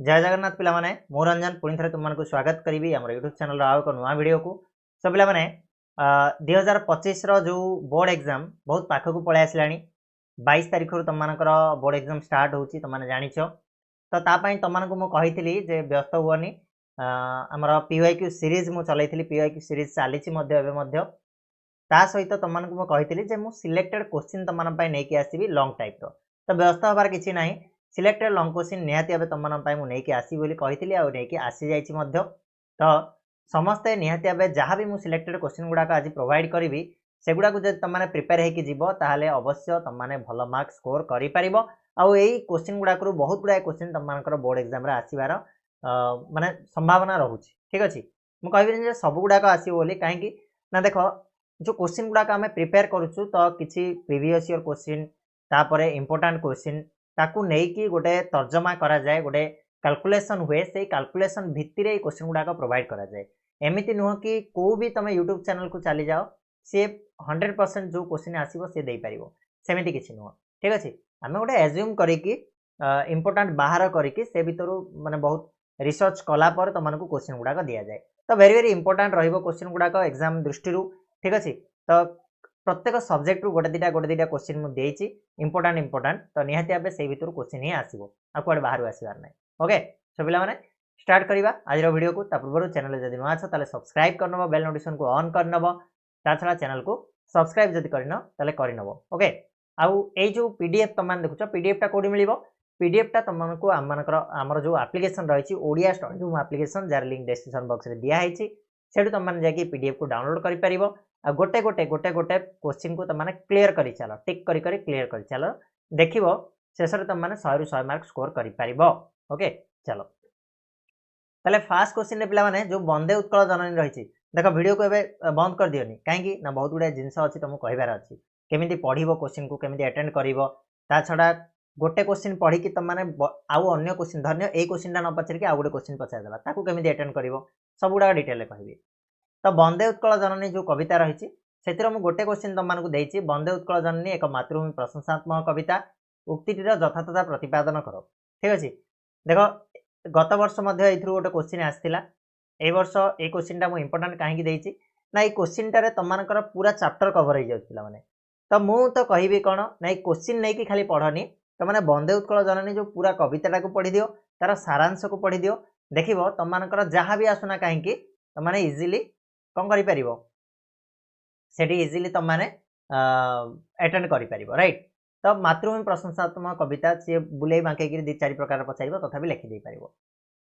जय जगन्नाथ पिला माने मो रंजन पुणी थे तुम स्वागत करी आम यूट्यूब चैनल एक नुआ वीडियो को। सो पिला माने 2025 जो बोर्ड एग्जाम बहुत पाखक पलि आसला 22 तारीख तुम बोर्ड एग्जाम स्टार्ट हो तुमने जान तो तापाई तुमको मुझे जे व्यस्त हुअनी आमर पीवाईक्यू सीरीज मुझे चलती पीवाईक्यू सीरीज चली सहित तुमको मुझे मुझे सिलेक्टेड क्वेश्चन तुम नहीं आसवि लॉन्ग टाइप तो व्यस्त हबार किसी ना सिलेक्टेड लॉन्ग क्वेश्चन निहाती भाव तुम नहीं आसि कही आसी जाइए तो समस्ते निहाती भाव जहाँ भी मुझे सिलेक्टेड क्वेश्चन गुड़ाक आज प्रोवाइड करी से गुड़ाक जब तुमने प्रिपेयर होने अवश्य तुमने भल मार्क स्कोर कर क्वेश्चन गुड़ाक बहुत गुड़ा क्वेश्चन तुम बोर्ड एग्जाम आसबार माने संभावना रोचे। ठीक अच्छे मुझे कह सब गुड़ाक आसो कहीं ना देख जो क्वेश्चन गुड़ाक आम प्रिपेयर करुचु तो किसी प्रीवियस ईयर क्वेश्चन तापर इंपोर्टेंट क्वेश्चन ताकू नहीं गोटे तर्जमा करा जाए गोटे कैलकुलेशन हुए से कैलकुलेशन भित्ति रे क्वेश्चन गुड़ाक प्रोवाइड करा जाए। एमती नुह कि को भी तुम यूट्यूब चैनल को चली जाओ सी 100% जो क्वेश्चन आसो सी दे पार सेमती किसी नुह। ठीक अच्छे आम गोटे एज्यूम करिकी इंपोर्टेंट बाहर करके से भितर माने बहुत रिसर्च कलापर तुमको क्वेश्चन गुड़ाक दि जाए तो वेरी वेरी इंपोर्टेंट क्वेश्चन गुड़ाक एग्जाम दृष्टि। ठीक अच्छे तो प्रत्येक सब्जेक्ट गोटे दीटा क्वेश्चन मुझे इंपोर्टेंट तो निहाती भाव से भर क्वेश्चन ही आसो आड़े बाहर आसबार ना। ओके सो पिला माने स्टार्ट करवा आज वीडियो को पूर्व चैनल जब नुआ अच्छे ताले सब्सक्राइब करनब बेल नोटिफिकेशन को ऑन करनब ता छड़ा चैनल को सब्सक्राइब जब करन ताले करनब। ओके आउ ए जो पीडीएफ तुम देखुच पीडीएफ कोडी मिलिबो पीडीएफ तुमको आमर जो एप्लिकेशन रही Odia study room application jar link description box रे दिया है से तुमने जाकि पीडीएफ को डाउनलोड कर पारिबो आ गोटे गोटे गोटे गोटे क्वेश्चन को तुमने क्लीयर कर चलो टिक करी क्लीयर कर चलो देखिबो शेष में तुमने 100 ରୁ 100 मार्क स्कोर कर पारिबो। ओके चलो ताले फास्ट क्वेश्चन पिला माने जो वंदे उत्कल जननी रही देख वीडियो को एवं बंद कर दियोनी कहीं ना बहुत गुड़ा जिनस अच्छी तुमको कहबार अच्छी केमी पढ़ो क्वेश्चन को केमी अटेंड कर छड़ा गोटे क्वेश्चन पढ़ी तुमने आउ अन्य क्वेश्चन धन्य ए क्वेश्चन न पचारिक आउ गोटे क्वेश्चन पचारदेला ताकू केमी अटेंड कर सब गुड़ा डिटेल कहबी। तो वंदे उत्कल जननी जो कविता रही से गोटे क्वेश्चन तुमको देती वंदे उत्कल जननी एक मातृभूमि प्रशंसात्मक कविता उक्तिटीर यथातथा प्रतिपादन कर। ठीक अच्छे देख गत वर्ष गोटे क्वेश्चन आसाला ए वर्ष ए क्वेश्चन मुझे इंपोर्टेंट कहीं देती ना ये क्वेश्चन टारे तुमको पूरा चैप्टर कवर हो जाता मैंने तो मुझे तो कहबी कौन ना ये क्वेश्चन नहीं कि खाली पढ़नी तो मैंने वंदे उत्कल जननी जो पूरा कविता को पढ़ी दियो तार सारांश को पढ़ी दियो देख तुमको जहाँ भी आसुना कहीं तुमने इजिली कौन कर इजिली तुमने अटेंड कर राइट। तो मातृभूमि प्रशंसात्मक कविता सी बुले बांके 2-4 प्रकार पचार तथा लिखिदे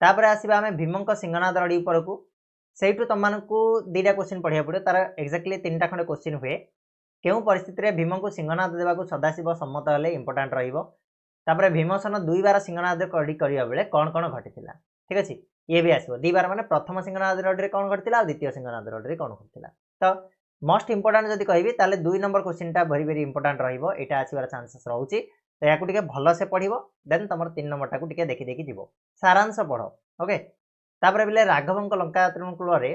पार आसवा आम भीम सिंहनाद रड़ी उपर को सहीठू तुमको 2टा क्वेश्चन पढ़ा पड़ो तार एक्जाक्टली 3टा खंडे क्वेश्चन हुए क्यों परिस्थिति में भीम को सिंहनाद देवाक सदाशिव सम्मत हेले इंपोर्टेंट रही भीमसेन 2 बार सिंहनाद रड़ी करने बेले कौन कौन घटी। ठीक अच्छे ये भी आसो 2 बार माने प्रथम सिंहनाद रड़ी कौन घटी द्वितीय सिंहनाद रड़ी कौन घटी तो मोस्ट इंपोर्टेंट जब कहि ताले 2 नंबर क्वेश्चन टा वेरी वेरी इंपोर्टेंट रहिबो एटा आसीबार चांसेस रहउची तो याकू टिके भलो से पढ़िबो देन तमर 3 नंबर टाकू टिके देखि देखि जिवो सारांश पढ़ो। ओके तापर बिले राघवंक लंका तृणकूल रे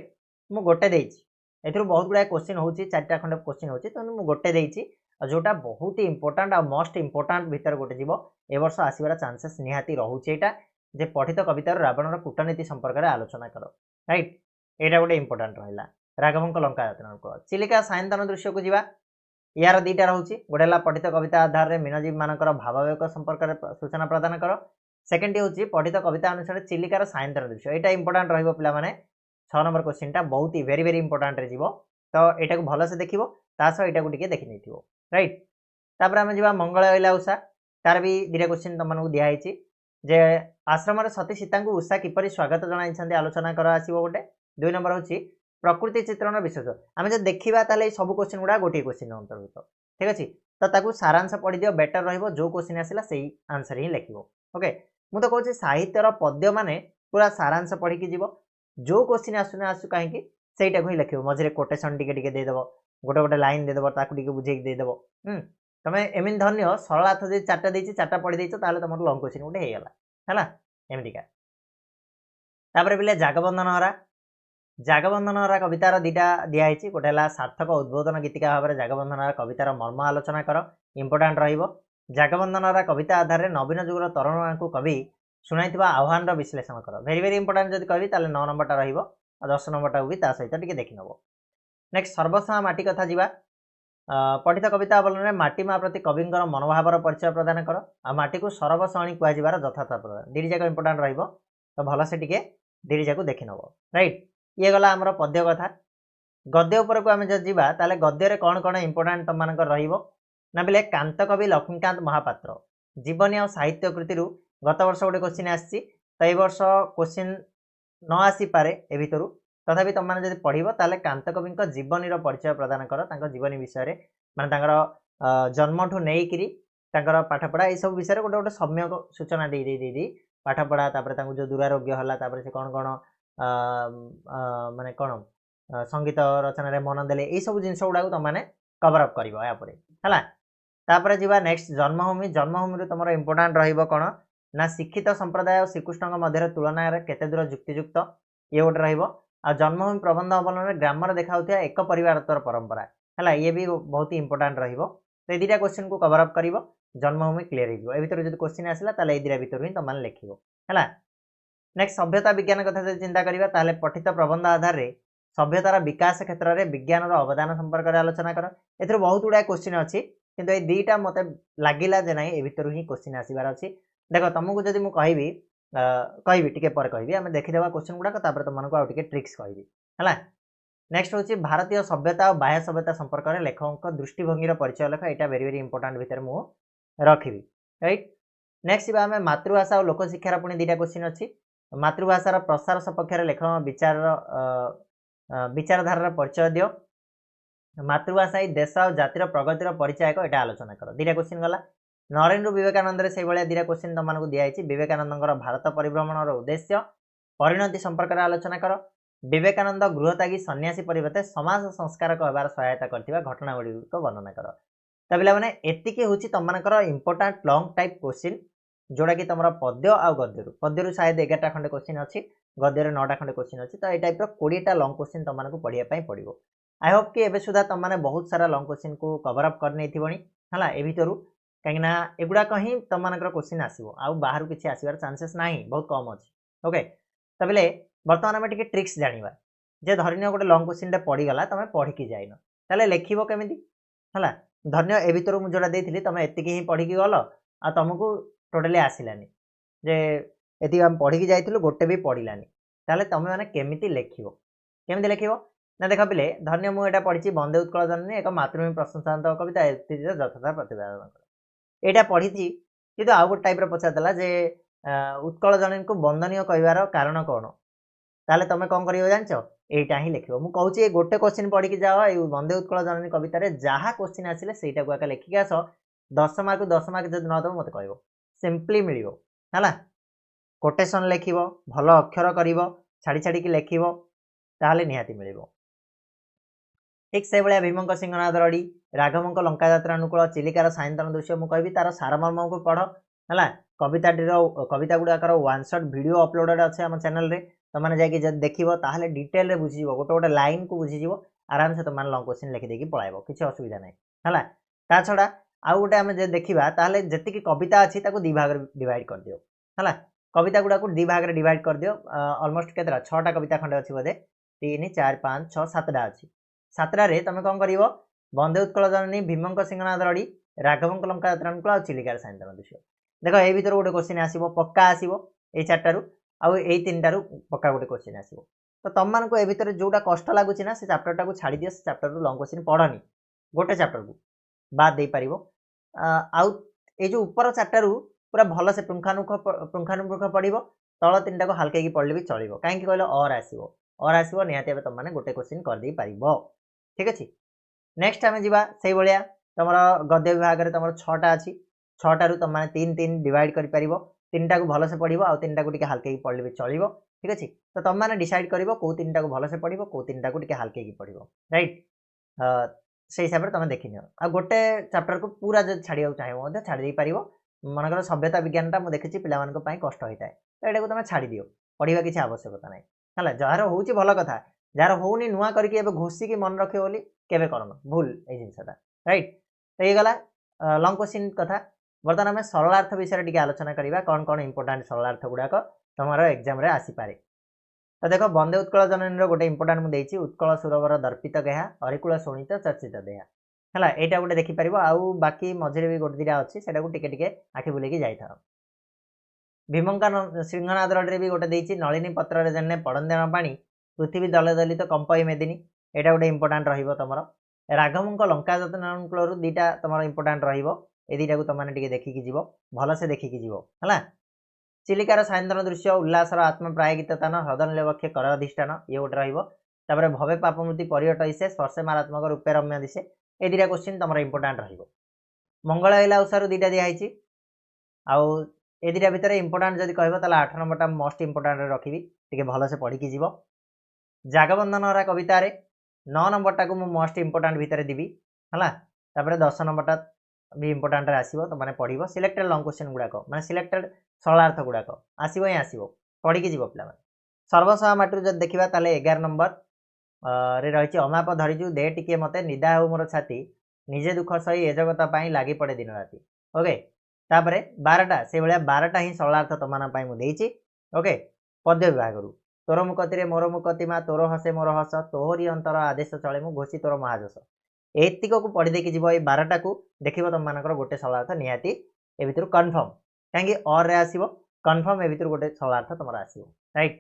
मु गोटे देइची एथरु बहुत गुडा क्वेश्चन होउची 4टा खंड क्वेश्चन होउची तो मु गोटे देइची जोटा बहुत ही इंपोर्टेंट आ मोस्ट इंपोर्टेंट भीतर गोटे जीवो ए वर्ष आसीबार चांसेस निहाती रहउची एटा जे पठित कवितार रावणर कूटनीति संपर्क रे आलोचना करो राइट एटा गोटे इंपोर्टेंट रहिला राघवंक लंका तृणकूल। चिलिका सायंतन दृश्य को जीवा यार 2टा रोचे गोटे पठित कविता आधार में मीनजीवी मानकर भावावेग संपर्क में सूचना प्रदान कर सेकेंड हूँ पठित कविता अनुसार चिलिकार सायंतन दृश्य यहाँ इंपोर्टेंट रही पे 6 नंबर क्वेश्चन टा बहुत ही वेरी वेरी इंपोर्टेंट रे जीवो तो यहाँ को भलसे देखो तासह यहाँ को देखी नहीं राइट। तापर आम जा मंगल अइला उषा तार भी 2टा क्वेश्चन तुमको दिखाई जे आश्रम सती सीता को उषा किपर स्वागत जन आलोचना कर आसो गोटे 2 नंबर हूँ प्रकृति चित्रण विशेष आम जो देखा सब क्वेश्चन गुड़ा गोटे क्वेश्चन अंतर्भुक्त। ठीक अच्छे तो ताकू सारांश पढ़ी दियो बेटर रहिबो जो क्वेश्चन आसला से आंसर ही लिखिबो। ओके मु तो कहूँ साहित्यर पद्य माने पूरा सारांश पढ़ी जीव जो क्वेश्चन आसुना आसु कहीं से ही लिख मझे कोटेसन टिके देदेव गोटे गोटे लाइन देदेव ताकू बुझे देदेव तुम एमती धन्य सरलाथ जो 4टा देती 4टा पढ़ी देच तुम लंग क्वेश्चन गोटे होगा एमतीका। तापर बिले जागबंधन हरा कवितार 2टा दिखाई गोटे सार्थक उद्बोधन गीतिका भाव में जागबंधन हरा कवितार मर्म आलोचना कर इंपोर्टेंट रहिबो। जागबंधन हरा कविता आधार में नवीन जुगर तरुण को कवि ଶୁଣାଇଥିବା ଆହ୍ୱାନର ବିଶ୍ଳେଷଣ କର। ଭେରି ଭେରି ଇମ୍ପୋର୍ଟାଣ୍ଟ ଯଦି କହିବି ତାହେଲେ 9 ନମ୍ବରଟା ରହିବ ଆଉ 10 ନମ୍ବରଟାକୁ ବି ତା ସହିତ ଟିକେ ଦେଖିନେବ। ନେକ୍ସଟ ସର୍ବସୀମା ମାଟି କଥା ଯିବା। ପଠିତ କବିତା ଅବଲମ୍ବନରେ ମାଟି ମା ପ୍ରତି କବିଙ୍କର ମନୋଭାବର ପରିଚୟ ପ୍ରଦାନ କର। ଆଉ ମାଟିକୁ ସରବ ଶଣୀ କୁହାଯିବାର ଯଥାର୍ଥ ପ୍ରଦାନ। ଦୁଇଟି ଯାକ ଇମ୍ପୋର୍ଟାଣ୍ଟ ରହିବ, ତ ଭଲସେ ଟିକେ ଦୁଇଟି ଯାକ ଦେଖିନେବ। ରାଇଟ୍, ଇଏ ଗଲା ଆମର ପଦ୍ୟ କଥା। ଗଦ୍ୟ ଉପରକୁ ଆମେ ଯଦି ଯିବା ତାହେଲେ ଗଦ୍ୟରେ କ'ଣ କ'ଣ ଇମ୍ପୋର୍ଟାଣ୍ଟ ତୁମମାନଙ୍କର ରହିବ ନା ବେଲେ କାନ୍ତ କବି ଲକ୍ଷ୍ମୀକାନ୍ତ ମହାପାତ୍ର ଜୀବନୀ ଆଉ ସାହିତ୍ୟ କୃତିରୁ ଗତ ବର୍ଷ ଗୋଟେ क्वेश्चन ଆସିଛି, ତ এই ବର୍ଷ क्वेश्चन न ଆସିପାରେ ଏ ଭିତରୁ, ତଥାପି ତୁମମାନେ ଯଦି ପଢ଼ିବ ତାହେଲେ କାନ୍ତ କବିଙ୍କ ଜୀବନୀର ପରିଚୟ ପ୍ରଦାନ କର। ତାଙ୍କ ଜୀବନୀ ବିଷୟରେ ମାନେ ତାଙ୍କର ଜନ୍ମଠୁ ନେଇକିରି ତାଙ୍କର ପାଠପଢ଼ା ଏସବୁ ବିଷୟରେ ଗୋଟେ ଗୋଟେ ସମ୍ୟକ ସୂଚନା ଦେଇ ପାଠପଢ଼ା, ତାପରେ ତାଙ୍କୁ ଯେଉଁ ଦୁରାରୋଗ୍ୟ ହେଲା, ତାପରେ ସେ କ'ଣ କ'ଣ ମାନେ କ'ଣ संगीत रचना मन देले यही सब जिनस गुड़ा तुमने कवर अप कर है। तापर जी नेक्स्ट जन्मभूमि। जन्मभूमि तुम इम्पोर्टाट रहा ना शिक्षित संप्रदाय और श्रीकृष्ण मध्य तुलना केते दूर जुक्तियुक्त ये गोटे रहा। जन्मभूमि प्रबंध अवलंबन ग्रामर देखा एक परिवार परंपरा है, ये भी बहुत इंपोर्टाट रहा। तो ये दुटा क्वेश्चन को कवर अप कर जन्मभूमि क्लीयर हो भर जो क्वेश्चन आसला ये दुटा भर ही तुमने लिख है। नेक्स्ट सभ्यता विज्ञान कथा जो चिंता करा पठित प्रबंध आधार में सभ्यतार विकास क्षेत्र में विज्ञान अवदान संपर्क में आलोचना कर। ए बहुत गुड़ा क्वेश्चन अच्छी किंतु ये दुईटा मत लगिला जे ना ये भर ही क्वेश्चन आसबार अच्छी। देख तुमको जब मुझे कहि टी पर कहि आम देखीदे क्वेश्चन गुड़ाक तुमको आउ टे ट्रिक्स कहि है। नेक्स्ट हूँ भारतीय सभ्यता और बाह्य सभ्यता संपर्क में लेखक दृष्टिभंगी परिचय लेख, यहाँ वेरी वेरी इंपोर्टाट भितर मुझे रखी। राइट, नेक्स्ट आम मातृभाषा और लोकशिक्षार पुणी दुटा क्वेश्चन अच्छी। मातृभाषार प्रसार सपक्ष लेखक विचारधारा परिचय दियो। मातृभाषा ही देश और जातिर प्रगतिर परिचयक यहाँ आलोचना कर। दुटा क्वेश्चन गला। नरेंद्र विवेकानंद से भाई दुटा क्वेश्चन तुमको दिखाई। विवेकानंद भारत परिभ्रमण उद्देश्य परिणति संपर्क में आलोचना कर। विवेकानंद गृहत्यागी सन्यासी परिवर्ते समाज संस्कारक होबार सहायता करथिबा घटना गुड़िक वर्णना कर। तो पे एतिकी हूँ तुमको इंपोर्टाट लॉन्ग टाइप क्वेश्चन जोड़ा कि तुम पद्य आ गद्यरू पद्यरू शायद 11टा खंडे क्वेश्चन अच्छी, गद्यर 9टा खंडे क्वेश्चन अच्छी। तो ये टाइप 20टा लॉन्ग क्वेश्चन तुमको पढ़ाई पड़ो। आई होप कि एबे सुधा तुमने बहुत सारा लॉन्ग क्वेश्चन को कवर अप कर नहीं है ए भितर कहीं एगुड़ाक ही तुमको क्वेश्चन आसो आ बाहर किसी आसबार चांसेस ना बहुत कम अच्छी। ओके, तो बोले बर्तमान आम टे ट्रिक्स जाना जे धरन गोटे लॉन्ग क्वेश्चन पड़ीगला तुम पढ़ी जाइन ताले लिखो केमी है। धन्य ए भितर मुझे जोड़ा देती तुम एतिकी ही पढ़ी गल आ तुमको टोटाली आसलानी जे ये आम पढ़ी जाइलु गोटे भी पढ़लानी, ताले तुम मैंने केमिति लिखो केमिति लिखो ना देख पिले धन्य मुझे पढ़ी वंदे उत्कल जननी एक मातृभूमि प्रशंसात्मक कविता यथार्थ प्रतिपादन कर। यहाँ पढ़ी कि आउ गोटे टाइप पचारला जे उत्कल जननी को वंदनीय कहबार कारण कौन, ताले तुम कौन कर जानच यहीटा ही लिख। मुझे कहूँ गोटे क्वेश्चन पढ़ी जाओ ये वंदे उत्कल जननी कवितार जहाँ क्वेश्चन आसिले सहीटा को लिखिक आस। 10 मार्क 10 मार्क जब नदेव मत कह सिंपली मिल है। कोटेशन लिख भल अक्षर कर छाड़ी छाड़ी लिख ताले निहाती मिल। ठीक से भाया भीमंक सिंहनाथ रड़ी राघवंक लंका यात्रा अनुकूल चिलिकार सायंतन दृश्य मुझे कहि तार सारमर्म को पढ़ है। कविता गुड़ाकर वन शॉट वीडियो अपलोडेड अच्छे आम चैनल रे तुमने जाकि देखो ताहले डिटेल रे बुझीज गोटे गोटे लाइन को बुझीज आराम से तुमने लंग क्वेश्चन लिखिदेकी पलाइब किसी असुविधा ना है। ता छड़ा आउ गोटे आम देखा ताहले जतिकी कविता अच्छी दि भाग डिवाइड कर दियो है। कविता गुड़ाक दि भाग में डिवाइड कर दियो। अलमोस्ट के 6टा कविता खंडे अच्छी बोधे 3 4 5 6 7टा अच्छी। 7टारे तुम कौन कर वंदे उत्कल जननी भीमंक सिंहनाथ रड़ी राघवंक लंका यात्रा अनुकूल और चिलिकार सायंतन दृश्य। देख ये भर गोटे क्वेश्चन आसो पक्का आसो ये 4टारू आउ 3टारू पक्का गोटे क्वेश्चन आसो। तो तुम मानक ए भर जोटा कष्ट लगुच ना से चैप्टरटा को छाड़ दियो। से चैप्टर लंग क्वेश्चन पढ़नी गोटे चैप्टर को बाद दे पार। आउ ये जो ऊपर 4टारू पूरा भल से पुंखानुपुंख पढ़ तल 3टा को हल्के पढ़ले भी चलो कहीं कहल और आसो निहाती तुम मैंने गोटे क्वेश्चन करदे पार। ठीक अच्छे। नेक्स्ट आम जा से भाया तुम गद्य विभाग में तुम 6टा अच्छी 6टारू तुम मैंने 3 3 डिवाइड कर 3टा को भल से पढ़ आ 3टा को हल्के पढ़ले भी चलो। ठीक अच्छे। तो तुम मैंने डिसाइड कर कौ 3टा को भल से पढ़ कौ 3टा को हल्के पढ़। राइट, से हिसाब से तुम देखी नि आ गोटे चैप्टर को पूरा जो छाड़ा चाहिए छाड़ी पार। मनकर सभ्यता विज्ञानटा मुझे देखी पे कष्ट होता है तो यहाँ तुम छाड़ दियो पढ़ा किसी आवश्यकता ना है। जार हूँ भल कथा जार होनी नुआ करके घोषिकी मन रखे बोली केवे करन भूल ये जिनसा। राइट, तो ये गला लंग क्वेश्चन कथा। बर्तमान आम सरलार्थ विषय टी आलोचना करवा कौन कौन इंपोर्टाट सरलार्थ गुड़ाक तुम एग्जाम आसीपे। तो देख वंदे उत्कल जननी गोटे इंपोर्टाट मुझे उत्कल सुरवर दर्पित गेहा अरिकुल शोणित चर्चित देहा है यहाँ गोटे देखिपर आउ बाकी मझे भी गोटे दिटा अच्छी से टे आखि बुले जाता भीमंका सिंहनाद रडे भी गोटे देती नलिनी पत्र जन्ने पड़ंदेण पानी पृथ्वी दले दलित कंपई मेदिनी यहाँ गोटे इंपोर्टाट रम राघव लंका जतनकुल दीटा तुम इंपोर्टाट रईटा को तुमने देखिकी जीव भलसे देखिकी जीव है चिलिकार सायंतन दृश्य उल्लासर आत्म प्रायगितान हृदय लक्ष्य कर अधिष्ठान ये गोटे रहा भवे पापमृति परिहट इसे स्पर्शे मारात्मक रूपे रम्य दिशे ये दीटा क्वेश्चन तुम इंपोर्टाट मंगल इला उषार दीटा दिखाई आउ ए दीटा भितर इंपोर्टाट जब कह 8 नंबर मोस्ट इंपोर्टाट रखी टे भलसे पढ़ी जीव जागबंधन हरा कवितार 9 नंबर को मोस्ट इंपोर्टाट भितर देवी है 10 नंबर भी इंपोर्टाट आसो तुमने पढ़ सिलेक्टेड लंग क्वेश्चन गुड़ाक मैं सिलेक्टेड सरलार्थ गुड़ाक आसो ही आसो पढ़ी जीव पे सर्वसह माटी जब देखा 11 नंबर रे रही अमाप धरीजु दे टिके मते निदा हो मोर छाती निजे दुख सही ए जगत लगी पड़े दिन राति ओके तापर 12टा से भाया 12टा ही सरलार्थ तुम मुझे ओके पद्य विभाग तोर मुकती मोर मुकती माँ तोर हसे मोर हस तोहरी अंतर आदेश चले मु घोषी तोर महाजस एतिक को पढ़ी देखी जीव 12टा को देख तुम मानकर गोटे सरलार्थ निहाती ए भर कन्फर्म कहीं और आसो कन्फर्म ए भर गोटे सरलार्थ तुम आसो राइट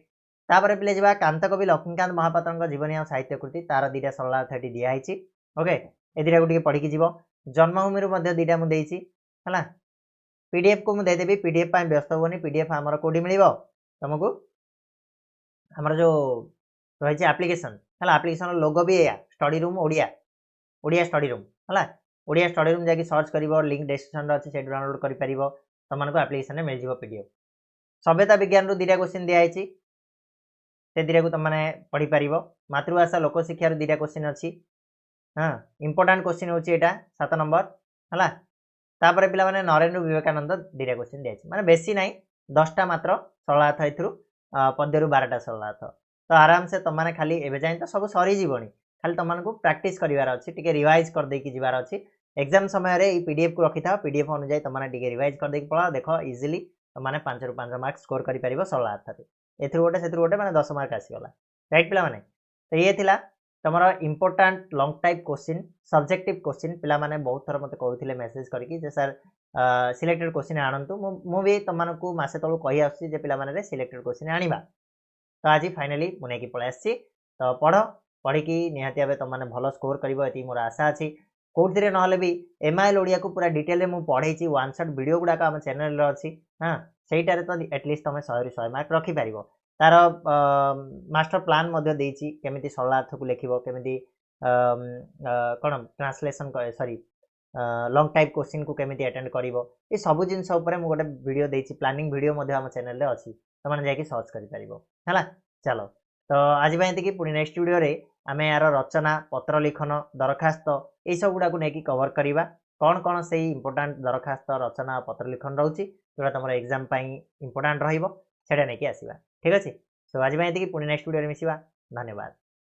तापर पे जा कांतकवि लक्ष्मीकांत महापात्र जीवनी और साहित्य कृति तार दीटा सरलार्थ ये दिखाई ओके ए दीटा को पढ़ी जीव जन्मभूमि दीटा मुझे है पीडीएफ को मुझे देदेवी पीडीएफ व्यस्त होनी पीडीएफ आमर कौटी मिल तुमको आमर जो रही एप्लिकेशन है एप्लिकेशन लोगो भी या study room Odia Odia study room है ओडिया स्टडी रूम जाकि सर्च कर लिंक डिस्क्रिप्शन अच्छे से डाउनलोड कर तुमको एप्लिकेशन मिल जाए पीडीएफ सभ्यता विज्ञान रू दीटा क्वेश्चन दिखाई से दीटा को तुमने पढ़ी पार मातृभाषा लोकशिक्षार दीटा क्वेश्चन अच्छी हाँ इंपोर्टाट क्वेश्चन हूँ यहाँ 7 नंबर है तापर पे नरेन्द्र विवेकानंद दीटा क्वेश्चन दिखाई माने बेसी ना 10टा मात्र सरलार्थ ए पद्य 12टा सरलार्थ तो आराम से तुमने खाली एवं जाए तो सब सरीजी खाली तुमको प्राक्ट करार अच्छी टे रिवाइज करदेकी जबार अच्छी एग्जाम समय पीडीएफ को रखी था पीडीएफ अनुसार तुमने टे रिवाइज करदेकी पढ़ा देख इजिली तुमने 5 ରୁ 5 मार्क स्कोर कर सरलार्थ एथु गोटे मैंने 10 मार्क आसीगला राइट पे तो ये थिला तुम important long type question subjective question पे बहुत थर मत कहते मेसेज करके सर सिलेक्टेड क्वेश्चन आणतु मुझे तुमको मसे तलू कही आसुचे पे सिलेक्टेड क्वेश्चन आनिबा तो आज फाइनाली मुझे पलि आसी तो पढ़ी निहाती भाव तुमने भल स्कोर कर मोर आशा अच्छी कौटे ना भी एमआईएल ओडिया को पूरा डिटेल में पढ़े वन शॉट वीडियो गुड़ाक आम चैनल अच्छी हाँ सहीटार तो एटलिस्ट तुम 100 ରୁ 100 मार्क रखिपार तार मास्टर प्लान देती केमी सरलार्थ को लिख केमी कौन translation sorry lung type question को केमी अटेंड कर ये सब जिनस गोटे वीडियो देती प्लानिंग वीडियो आम चैनल अच्छी तुमने जाकि सर्च कर चलो तो आज ये पुणी नेक्स्ट वीडियो आम यार रचना पत्र लिखन दरखास्त ये सब गुड़ा नहीं कवर करवा कौन कौन से इंपोर्टाट दरखास्त रचना पत्र लिखन रोचे जोड़ा तुम एग्जाम इंपोर्टाट रहा नहीं आसवा ठीक अच्छे सो आज ये पुणी नेक्स्ट वीडियो मिसिवा धन्यवाद।